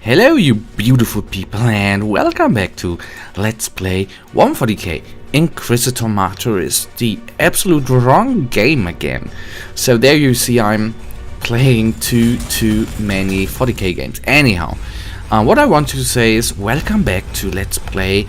Hello you beautiful people and welcome back to Let's Play 140k. Inquisitor Martyr is the absolute wrong game again. So there you see I'm playing too many 40k games. Anyhow, what I want to say is welcome back to Let's Play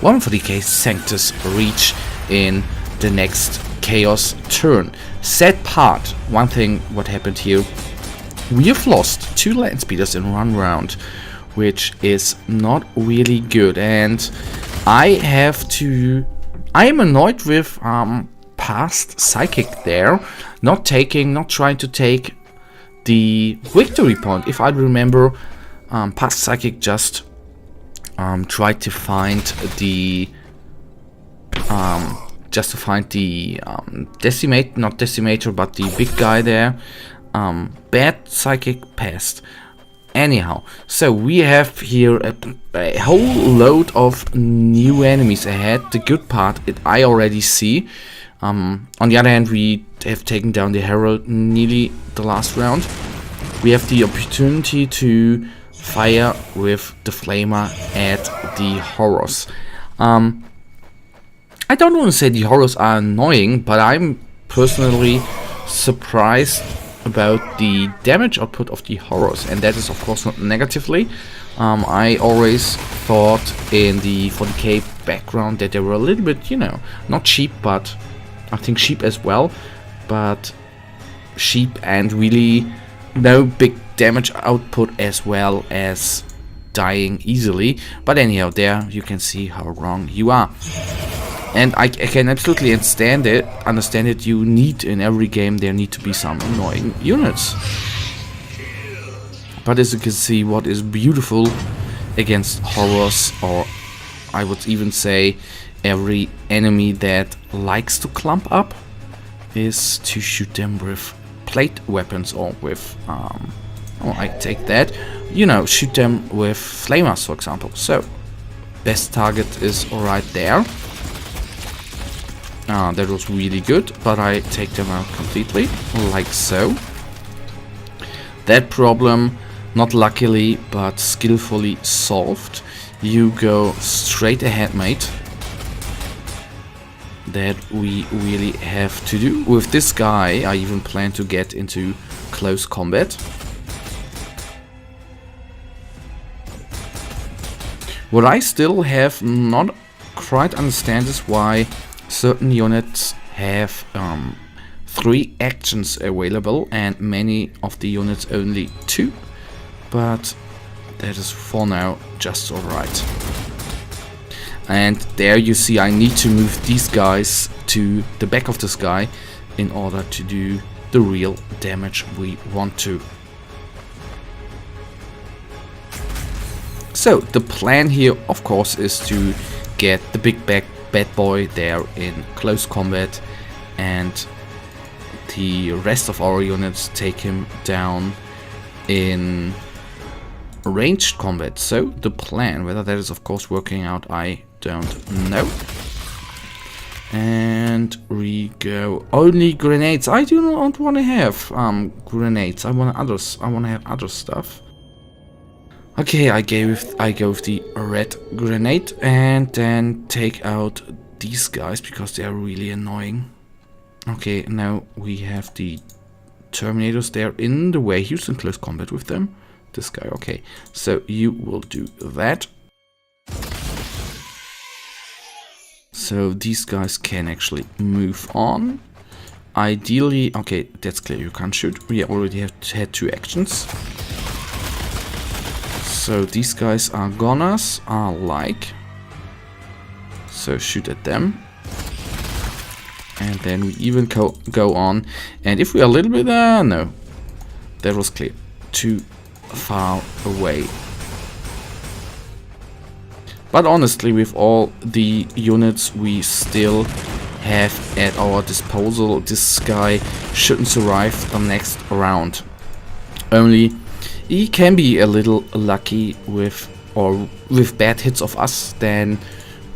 140k Sanctus Reach in the next Chaos turn. Sad part, one thing what happened here. We have lost 2 land speeders in 1 round, which is not really good, and I am annoyed with past psychic there, not trying to take the victory point. If I remember, past psychic just tried to find the not decimator, but the big guy there. Bad psychic passed. Anyhow, so we have here a whole load of new enemies ahead. The good part, I already see. On the other hand, we have taken down the Herald nearly the last round. We have the opportunity to fire with the Flamer at the Horrors. I don't want to say the Horrors are annoying, but I'm personally surprised about the damage output of the Horrors, and that is of course not negatively. I always thought in the 40k background that they were a little bit, you know, not cheap, but I think cheap as well, but cheap and really no big damage output as well as dying easily. But anyhow, there you can see how wrong you are. And I can absolutely understand it. You need, in every game, there need to be some annoying units. But as you can see, what is beautiful against Horrors, or I would even say every enemy that likes to clump up, is to shoot them with plate weapons, or with, I take that, you know, shoot them with flamers, for example. So, best target is right there. That was really good, but I take them out completely, like so. That problem, not luckily, but skillfully solved. You go straight ahead, mate. That we really have to do. With this guy, I even plan to get into close combat. What I still have not quite understand is why certain units have 3 actions available and many of the units only 2, but that is for now just alright. And there you see I need to move these guys to the back of the sky in order to do the real damage we want to. So the plan here of course is to get the big bad boy there in close combat, and the rest of our units take him down in ranged combat. So the plan, whether that is of course working out, I don't know. And we go only grenades. I do not want to have grenades. I want to have other stuff. Okay, I go with the red grenade and then take out these guys because they are really annoying. Okay, now we have the Terminators there in the way. He's in close combat with them. This guy, okay. So you will do that. So these guys can actually move on. Ideally, okay, that's clear, you can't shoot. We already have had 2 actions. So these guys are goners, so shoot at them. And then we even go on. And if we are a little bit, no, that was clear, too far away. But honestly, with all the units we still have at our disposal, this guy shouldn't survive the next round. Only he can be a little lucky with bad hits of us, then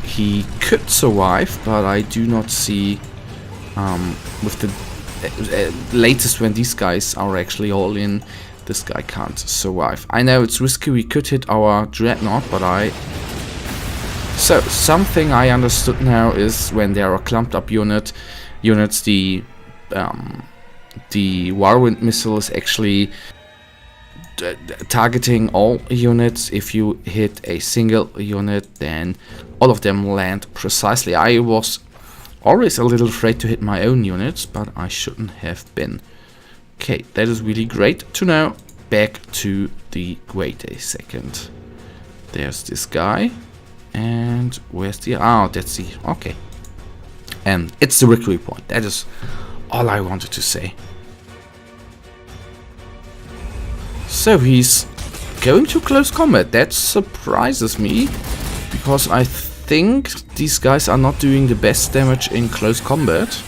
he could survive, but I do not see with the latest when these guys are actually all in, this guy can't survive. I know it's risky, we could hit our dreadnought, but So, something I understood now is when there are clumped up units, the Whirlwind missile is actually targeting all units. If you hit a single unit, then all of them land precisely. I was always a little afraid to hit my own units, but I shouldn't have been. Okay, that is really great to know. Back to the wait a second. There's this guy. And where's the... Oh, that's the... Okay. And it's the victory point. That is all I wanted to say. So he's going to close combat. That surprises me, because I think these guys are not doing the best damage in close combat.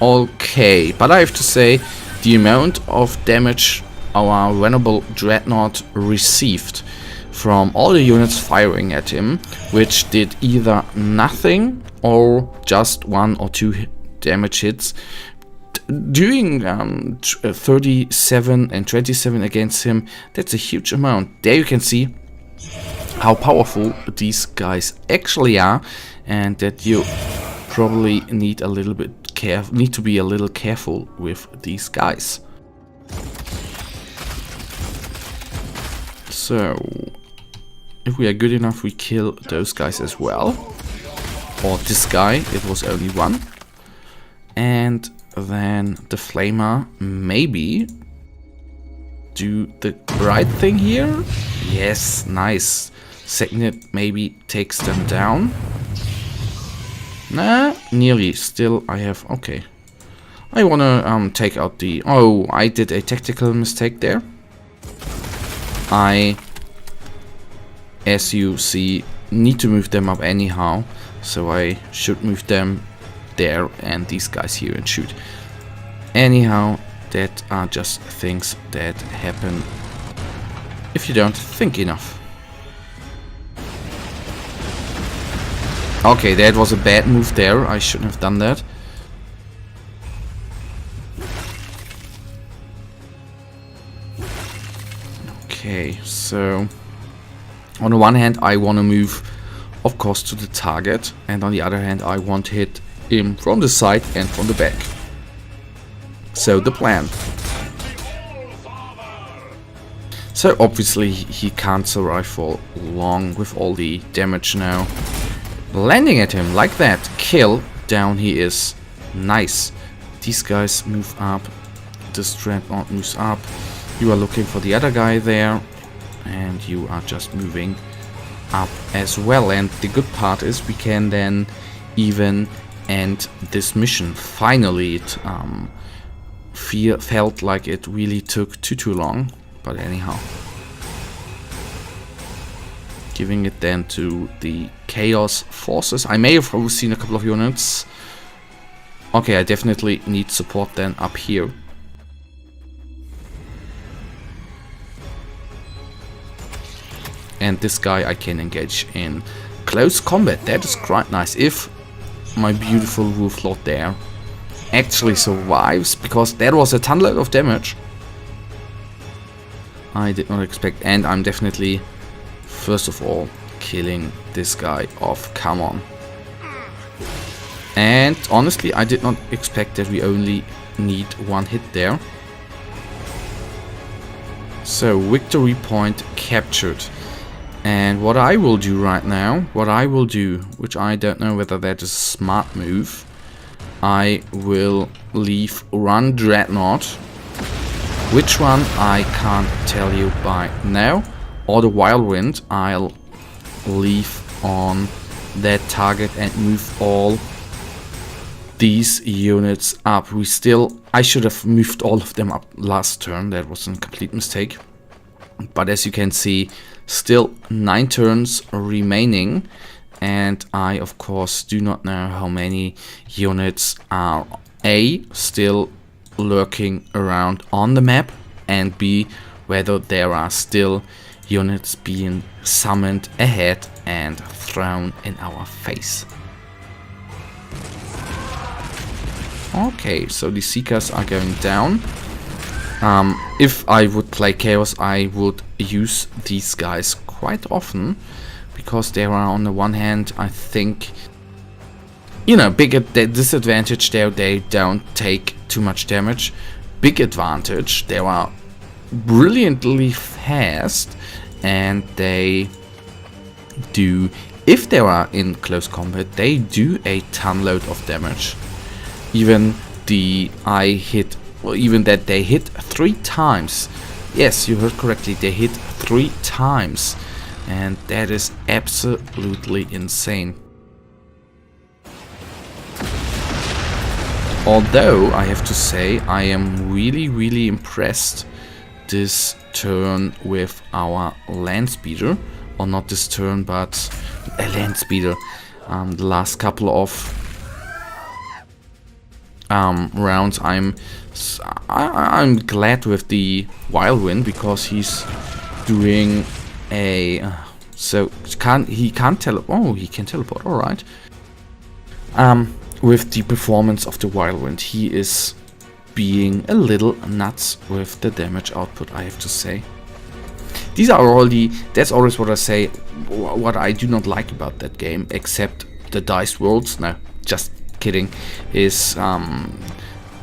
Okay, but I have to say, the amount of damage our venerable dreadnought received from all the units firing at him, which did either nothing or just 1 or 2 damage hits, doing 37 and 27 against him, that's a huge amount. There you can see how powerful these guys actually are, and that you probably need a little bit need to be a little careful with these guys. So if we are good enough, we kill those guys as well. Or this guy, it was only 1. And then the flamer maybe do the right thing here. Yes, nice. Second hit maybe takes them down. Nah, nearly. Still I have... Okay. I wanna take out the... Oh, I did a tactical mistake there. As you see, need to move them up anyhow, so I should move them there and these guys here and shoot. Anyhow, that are just things that happen if you don't think enough. Okay, that was a bad move there, I shouldn't have done that. Okay, so on the one hand I want to move, of course, to the target, and on the other hand I want to hit him from the side and from the back. So the plan. So obviously he can't survive for long with all the damage now. Landing at him like that, kill, down he is. Nice. These guys move up, this dreadnought moves up. You are looking for the other guy there, and you are just moving up as well. And the good part is we can then even end this mission. Finally, it felt like it really took too long, but anyhow. Giving it then to the Chaos Forces. I may have overseen a couple of units. Okay, I definitely need support then up here. And this guy I can engage in close combat. That is quite nice. If my beautiful Wolf Lord there actually survives, because that was a ton of damage. I did not expect, and I'm definitely, first of all, killing this guy off. Come on. And honestly, I did not expect that we only need 1 hit there. So, victory point captured. And what I will do right now, which I don't know whether that is a smart move, I will leave 1 dreadnought. Which one I can't tell you by now. Or the Whirlwind I'll leave on that target and move all these units up. I should have moved all of them up last turn. That was a complete mistake. But as you can see, still 9 turns remaining, and I of course do not know how many units are A, still lurking around on the map, and B, whether there are still units being summoned ahead and thrown in our face. Okay, so the Seekers are going down. If I would play Chaos, I would use these guys quite often, because they are, on the one hand, I think, you know, big disadvantage there, they don't take too much damage. Big advantage, they are brilliantly fast, and they do, if they are in close combat, they do a ton load of damage. Even even that they hit 3 times. Yes, you heard correctly, they hit 3 times. And that is absolutely insane. Although, I have to say, I am really impressed this turn with our land speeder. Or not this turn, but a land speeder. The last couple of rounds, I'm glad with the Whirlwind, because he's doing a he can teleport. All right. With the performance of the Whirlwind, he is being a little nuts with the damage output, I have to say. These are all that's always what I say, what I do not like about that game, except the dice worlds. No, just kidding. Is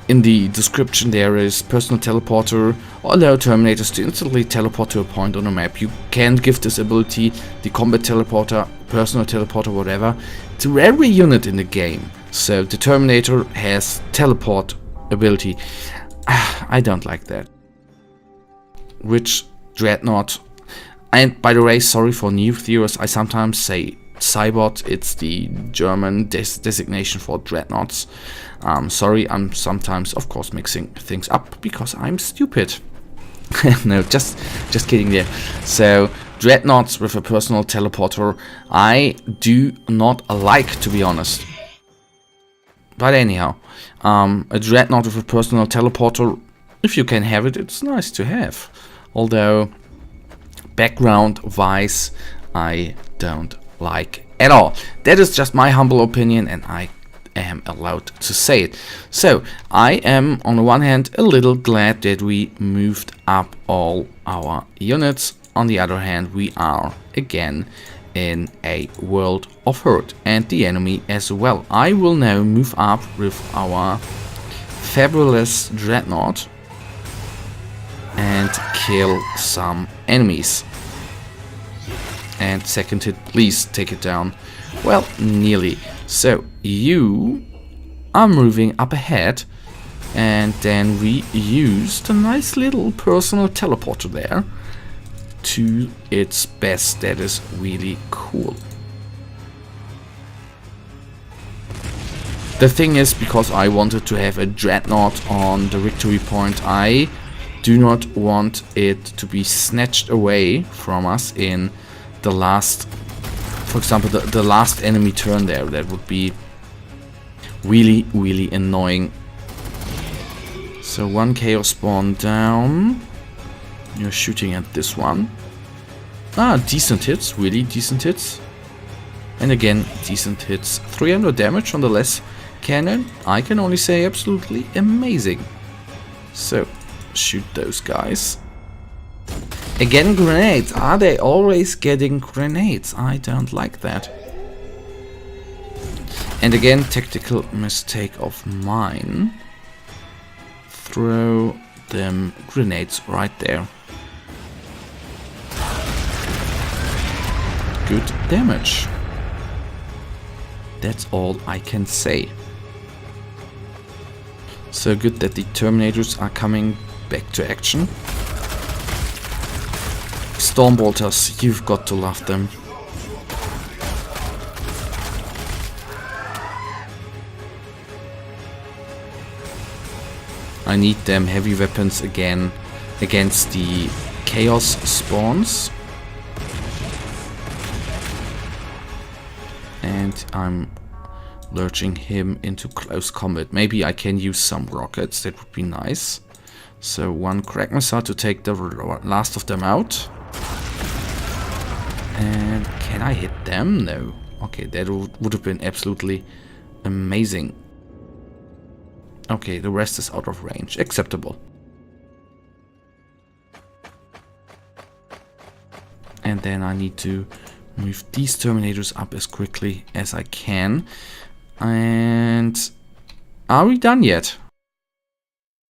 in the description there is personal teleporter, allow terminators to instantly teleport to a point on a map. You can give this ability, the combat teleporter, personal teleporter, whatever, to every unit in the game. So the Terminator has teleport ability. I don't like that. Which Dreadnought, and by the way, sorry for new viewers, I sometimes say Cybot, it's the German designation for Dreadnoughts. Sorry, I'm sometimes, of course, mixing things up because I'm stupid. No, just kidding there. So, Dreadnoughts with a personal teleporter, I do not like, to be honest. But anyhow, a Dreadnought with a personal teleporter, if you can have it, it's nice to have. Although, background-wise, I don't like at all. That is just my humble opinion, and I am allowed to say it. So, I am, on the one hand, a little glad that we moved up all our units. On the other hand, we are, again, in a world of hurt, and the enemy as well. I will now move up with our fabulous Dreadnought and kill some enemies. And second hit, please take it down. Well, nearly. So, you are moving up ahead, and then we used a nice little personal teleporter there to its best. That is really cool. The thing is, because I wanted to have a Dreadnought on the victory point, I do not want it to be snatched away from us in the last, for example, the last enemy turn there. That would be really annoying. So one chaos spawn down. You're shooting at this one. Decent hits, really decent hits. And again, decent hits. 300 damage on the less cannon. I can only say absolutely amazing. So, shoot those guys. Again, grenades. Are they always getting grenades? I don't like that. And again, tactical mistake of mine. Throw them grenades right there. Good damage. That's all I can say. So good that the Terminators are coming back to action. Stormbolters, you've got to love them. I need them heavy weapons again against the chaos spawns. And I'm lurching him into close combat. Maybe I can use some rockets, that would be nice. So one crack missile to take the last of them out. And can I hit them? No. Okay, that would have been absolutely amazing. Okay, the rest is out of range. Acceptable. And then I need to move these Terminators up as quickly as I can. And are we done yet?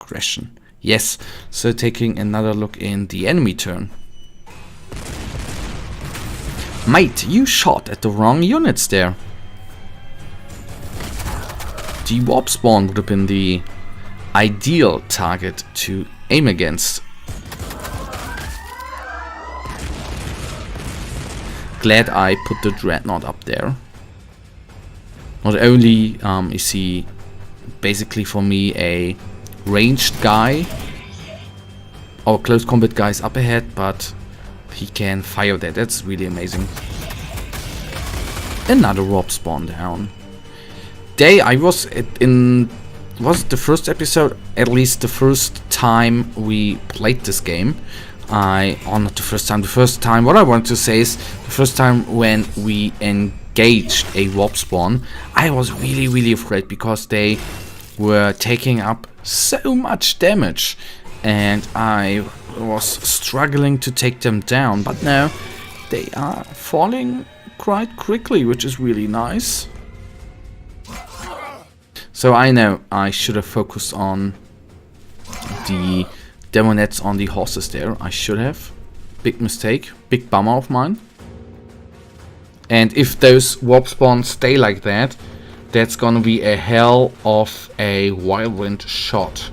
Question. Yes. So taking another look in the enemy turn. Mate, you shot at the wrong units there. The warp spawn would have been the ideal target to aim against. Glad I put the Dreadnought up there. Not only is he basically for me a ranged guy, our close combat guy is up ahead, but he can fire that. That's really amazing. Another warp spawn down. I was was it the first episode? At least the first time we played this game. Not the first time. The first time. What I want to say is the first time when we engaged a warp spawn, I was really afraid because they were taking up so much damage, and I was struggling to take them down. But now they are falling quite quickly, which is really nice. So I know I should have focused on the demonettes on the horses there. I should have. Big mistake. Big bummer of mine. And if those warp spawns stay like that, that's gonna be a hell of a whirlwind shot.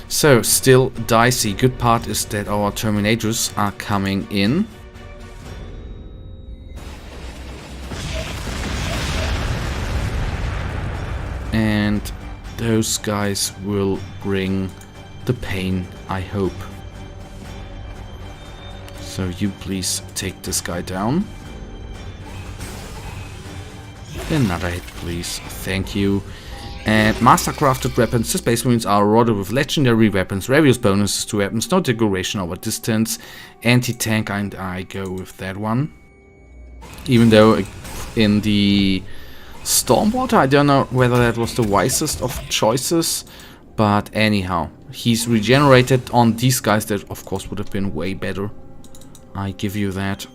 So, still dicey. Good part is that our Terminators are coming in. And those guys will bring the pain, I hope. So you please take this guy down. Another hit, please. Thank you. And mastercrafted weapons. The Space Marines are awarded with legendary weapons, various bonuses to weapons, no decoration over distance, anti-tank, and I go with that one. Even though in the Stormwater, I don't know whether that was the wisest of choices, but anyhow, he's regenerated on these guys. That of course would have been way better. I give you that.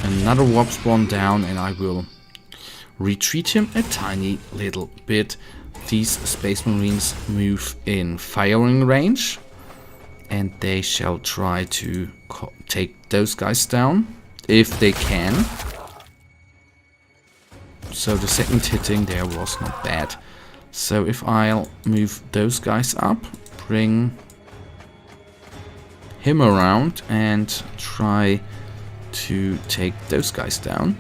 Another warp spawn down, and I will retreat him a tiny little bit. These Space Marines move in firing range, and they shall try to take those guys down if they can. So the second hitting there was not bad. So if I'll move those guys up, bring him around and try to take those guys down.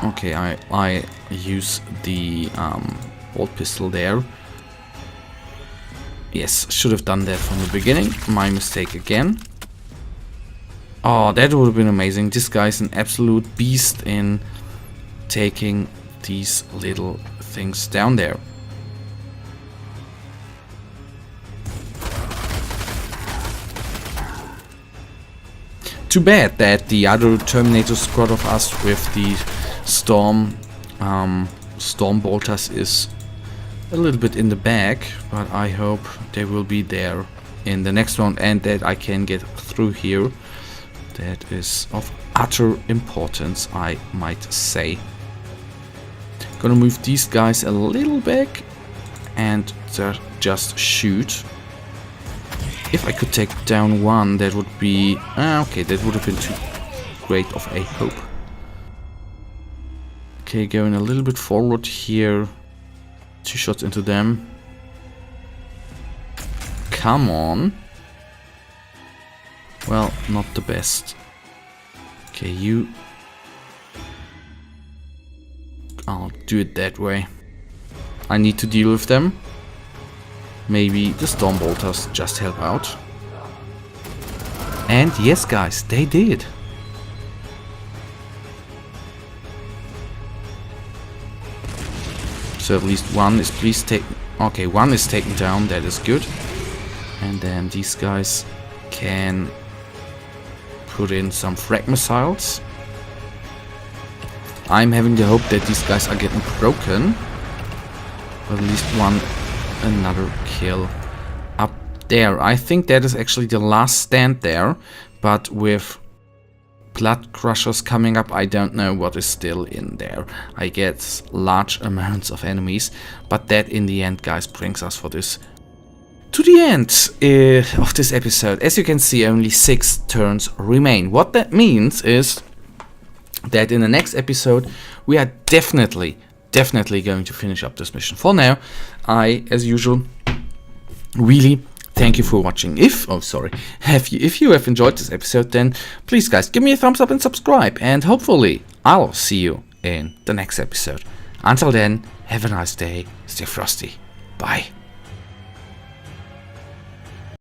Okay, I use the bolt pistol there. Yes, should have done that from the beginning. My mistake again. Oh, that would have been amazing. This guy's an absolute beast in taking these little things down there. Too bad that the other Terminator squad of us with the Storm Bolters is a little bit in the back, but I hope they will be there in the next round and that I can get through here. That is of utter importance, I might say. Gonna move these guys a little back and just shoot. If I could take down one, that would be... okay, that would have been too great of a hope. Okay, going a little bit forward here. 2 shots into them. Come on. Well, not the best. Okay, you... I'll do it that way. I need to deal with them. Maybe the Storm Bolters just help out. And yes, guys, they did. So at least one is one is taken down, that is good. And then these guys can put in some frag missiles. I'm having the hope that these guys are getting broken. Or at least another kill up there. I think that is actually the last stand there. But with blood crushers coming up, I don't know what is still in there. I get large amounts of enemies. But that in the end, guys, brings us for this to the end of this episode. As you can see, only 6 turns remain. What that means is that in the next episode we are definitely going to finish up this mission. For now, I, as usual, really thank you for watching. If you have enjoyed this episode, then please, guys, give me a thumbs up and subscribe, and hopefully I'll see you in the next episode. Until then, have a nice day, stay frosty, bye.